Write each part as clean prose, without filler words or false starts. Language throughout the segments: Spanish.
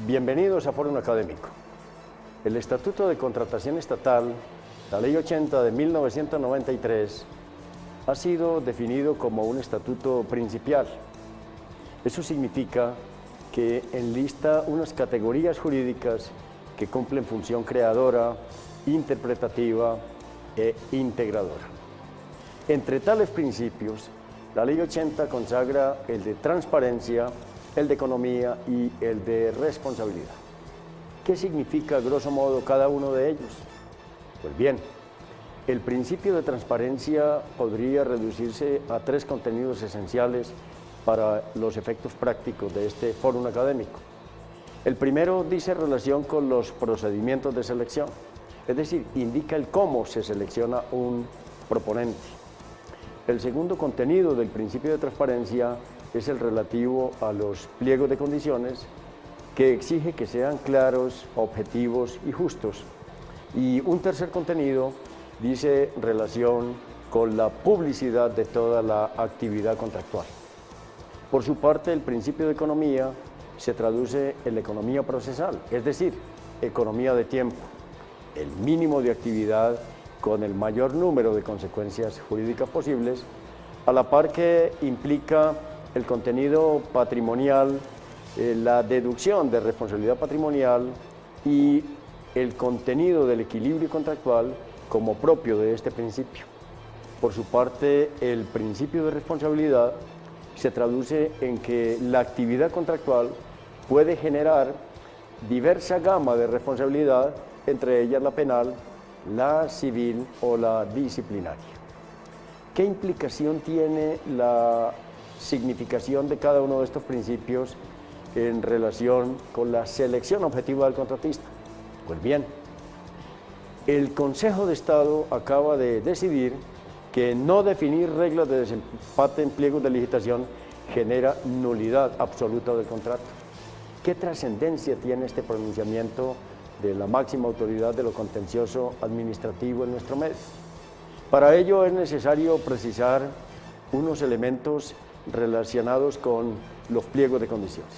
Bienvenidos a Fórum Académico. El Estatuto de Contratación Estatal, la Ley 80 de 1993, ha sido definido como un estatuto principial. Eso significa que enlista unas categorías jurídicas que cumplen función creadora, interpretativa e integradora. Entre tales principios, la Ley 80 consagra el de transparencia, el de economía y el de responsabilidad. ¿Qué significa, grosso modo, cada uno de ellos? Pues bien, el principio de transparencia podría reducirse a tres contenidos esenciales para los efectos prácticos de este fórum académico. El primero dice relación con los procedimientos de selección, es decir, indica el cómo se selecciona un proponente. El segundo contenido del principio de transparencia es el relativo a los pliegos de condiciones, que exige que sean claros, objetivos y justos. Y un tercer contenido dice relación con la publicidad de toda la actividad contractual. Por su parte, el principio de economía se traduce en la economía procesal, es decir, economía de tiempo, el mínimo de actividad con el mayor número de consecuencias jurídicas posibles, a la par que implica el contenido patrimonial, la deducción de responsabilidad patrimonial y el contenido del equilibrio contractual como propio de este principio. Por su parte, el principio de responsabilidad se traduce en que la actividad contractual puede generar diversa gama de responsabilidad, entre ellas la penal, la civil o la disciplinaria. ¿Qué implicación tiene la significación de cada uno de estos principios en relación con la selección objetiva del contratista? Pues bien, el Consejo de Estado acaba de decidir que no definir reglas de desempate en pliegos de licitación genera nulidad absoluta del contrato. ¿Qué trascendencia tiene este pronunciamiento de la máxima autoridad de lo contencioso administrativo en nuestro medio? Para ello es necesario precisar unos elementos relacionados con los pliegos de condiciones.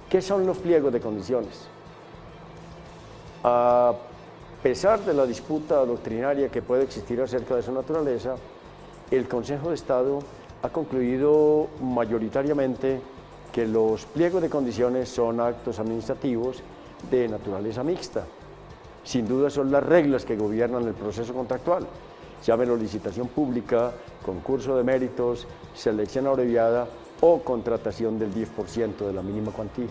¿Qué son los pliegos de condiciones? A pesar de la disputa doctrinaria que puede existir acerca de su naturaleza, el Consejo de Estado ha concluido mayoritariamente que los pliegos de condiciones son actos administrativos de naturaleza mixta. Sin duda son las reglas que gobiernan el proceso contractual, llámelo licitación pública, concurso de méritos, selección abreviada o contratación del 10% de la mínima cuantía.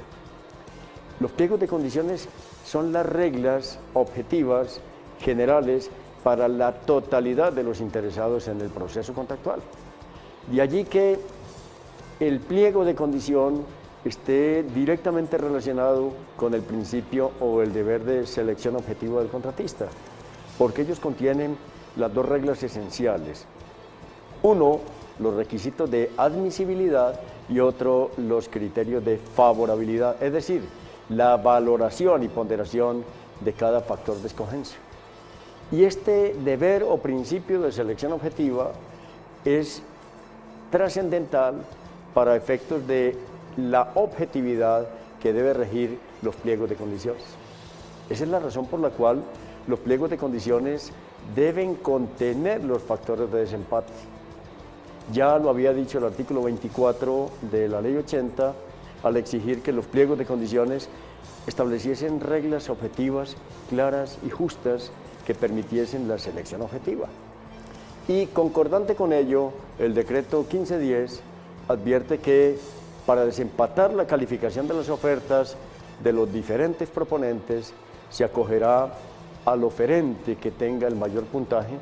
Los pliegos de condiciones son las reglas objetivas generales para la totalidad de los interesados en el proceso contractual. De allí que el pliego de condición esté directamente relacionado con el principio o el deber de selección objetiva del contratista, porque ellos contienen las dos reglas esenciales. Uno, los requisitos de admisibilidad y otro, los criterios de favorabilidad, es decir, la valoración y ponderación de cada factor de escogencia. Y este deber o principio de selección objetiva es trascendental para efectos de la objetividad que debe regir los pliegos de condiciones. Esa es la razón por la cual los pliegos de condiciones deben contener los factores de desempate. Ya lo había dicho el artículo 24 de la Ley 80 al exigir que los pliegos de condiciones estableciesen reglas objetivas, claras y justas que permitiesen la selección objetiva. Y concordante con ello, el decreto 1510 advierte que para desempatar la calificación de las ofertas de los diferentes proponentes se acogerá al oferente que tenga el mayor puntaje,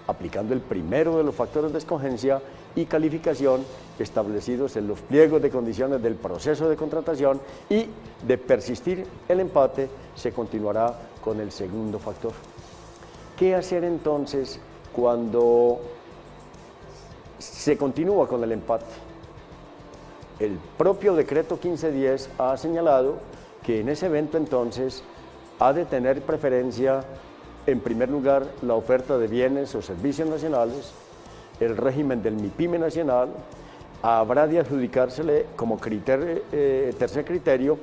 aplicando el primero de los factores de escogencia y calificación establecidos en los pliegos de condiciones del proceso de contratación, y de persistir el empate se continuará con el segundo factor. ¿Qué hacer entonces cuando se continúa con el empate? El propio decreto 1510 ha señalado que en ese evento entonces ha de tener preferencia, en primer lugar, la oferta de bienes o servicios nacionales, el régimen del MIPYME nacional, habrá de adjudicársele como tercer criterio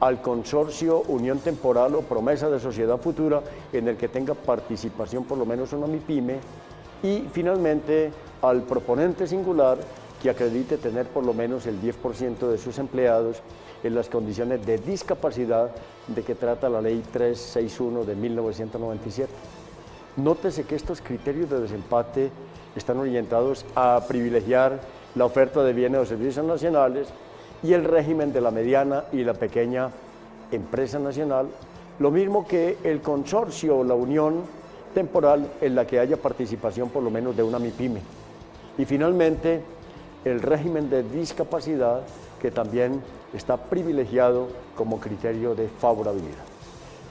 al consorcio Unión Temporal o Promesa de Sociedad Futura en el que tenga participación por lo menos una MIPYME, y finalmente al proponente singular que acredite tener por lo menos el 10% de sus empleados en las condiciones de discapacidad de que trata la Ley 361 de 1997. Nótese que estos criterios de desempate están orientados a privilegiar la oferta de bienes o servicios nacionales y el régimen de la mediana y la pequeña empresa nacional, lo mismo que el consorcio o la unión temporal en la que haya participación por lo menos de una MIPYME. Y finalmente, el régimen de discapacidad, que también está privilegiado como criterio de favorabilidad.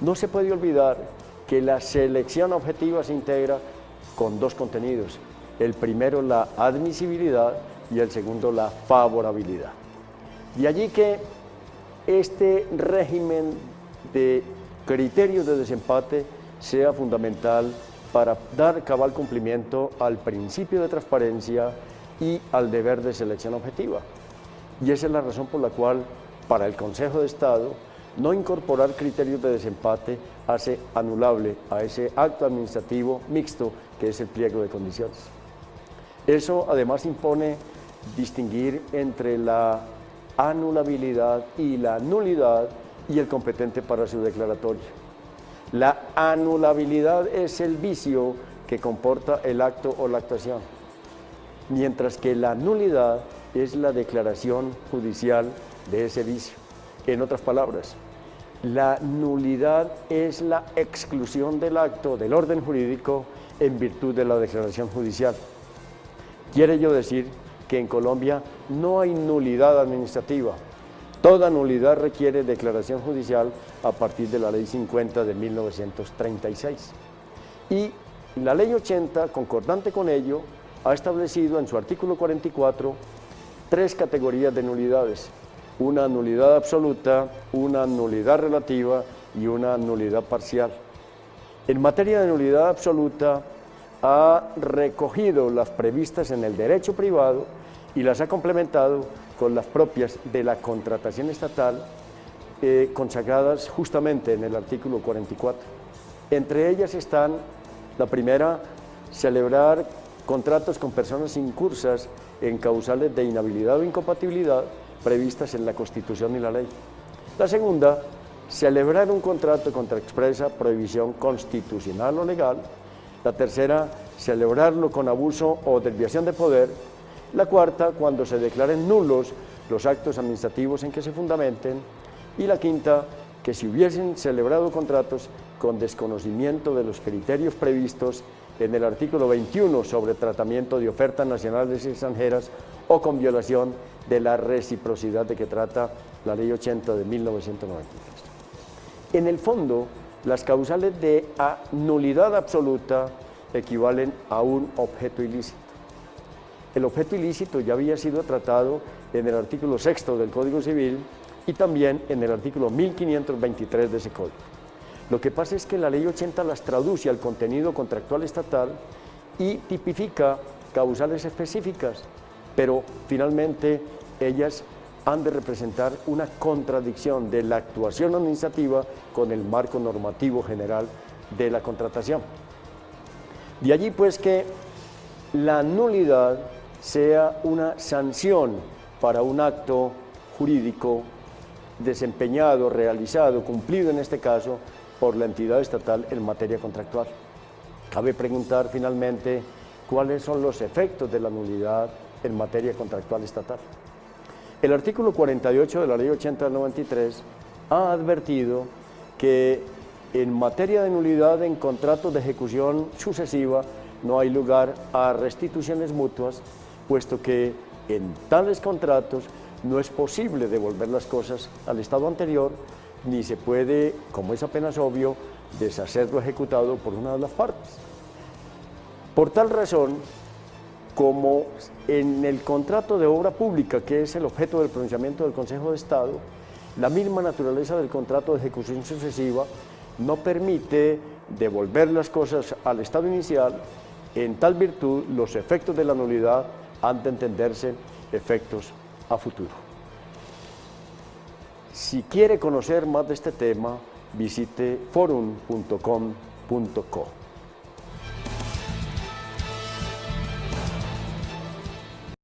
No se puede olvidar que la selección objetiva se integra con dos contenidos: el primero, la admisibilidad, y el segundo, la favorabilidad. De allí que este régimen de criterios de desempate sea fundamental para dar cabal cumplimiento al principio de transparencia y al deber de selección objetiva. Y esa es la razón por la cual, para el Consejo de Estado, no incorporar criterios de desempate hace anulable a ese acto administrativo mixto que es el pliego de condiciones. Eso además impone distinguir entre la anulabilidad y la nulidad y el competente para su declaratoria. La anulabilidad es el vicio que comporta el acto o la actuación, mientras que la nulidad es la declaración judicial de ese vicio. En otras palabras, la nulidad es la exclusión del acto del orden jurídico en virtud de la declaración judicial. Quiere ello decir que en Colombia no hay nulidad administrativa. Toda nulidad requiere declaración judicial a partir de la Ley 50 de 1936. Y la Ley 80, concordante con ello, ha establecido en su artículo 44 tres categorías de nulidades: una nulidad absoluta, una nulidad relativa y una nulidad parcial. En materia de nulidad absoluta, ha recogido las previstas en el derecho privado y las ha complementado con las propias de la contratación estatal, consagradas justamente en el artículo 44. Entre ellas están, la primera, celebrar contratos con personas incursas en causales de inhabilidad o incompatibilidad previstas en la Constitución y la ley. La segunda, celebrar un contrato contra expresa prohibición constitucional o legal. La tercera, celebrarlo con abuso o desviación de poder. La cuarta, cuando se declaren nulos los actos administrativos en que se fundamenten. Y la quinta, que si hubiesen celebrado contratos con desconocimiento de los criterios previstos en el artículo 21 sobre tratamiento de ofertas nacionales y extranjeras o con violación de la reciprocidad de que trata la Ley 80 de 1993. En el fondo, las causales de nulidad absoluta equivalen a un objeto ilícito. El objeto ilícito ya había sido tratado en el artículo 6 del Código Civil y también en el artículo 1523 de ese código. Lo que pasa es que la Ley 80 las traduce al contenido contractual estatal y tipifica causales específicas, pero finalmente ellas han de representar una contradicción de la actuación administrativa con el marco normativo general de la contratación. De allí pues que la nulidad sea una sanción para un acto jurídico desempeñado, realizado, cumplido en este caso, por la entidad estatal en materia contractual. Cabe preguntar finalmente cuáles son los efectos de la nulidad en materia contractual estatal. El artículo 48 de la Ley 80 del 93 ha advertido que en materia de nulidad en contratos de ejecución sucesiva no hay lugar a restituciones mutuas, puesto que en tales contratos no es posible devolver las cosas al estado anterior, ni se puede, como es apenas obvio, deshacer lo ejecutado por una de las partes. Por tal razón, como en el contrato de obra pública, que es el objeto del pronunciamiento del Consejo de Estado, la misma naturaleza del contrato de ejecución sucesiva no permite devolver las cosas al estado inicial. En tal virtud, los efectos de la nulidad han de entenderse efectos a futuro. Si quiere conocer más de este tema, visite forum.com.co.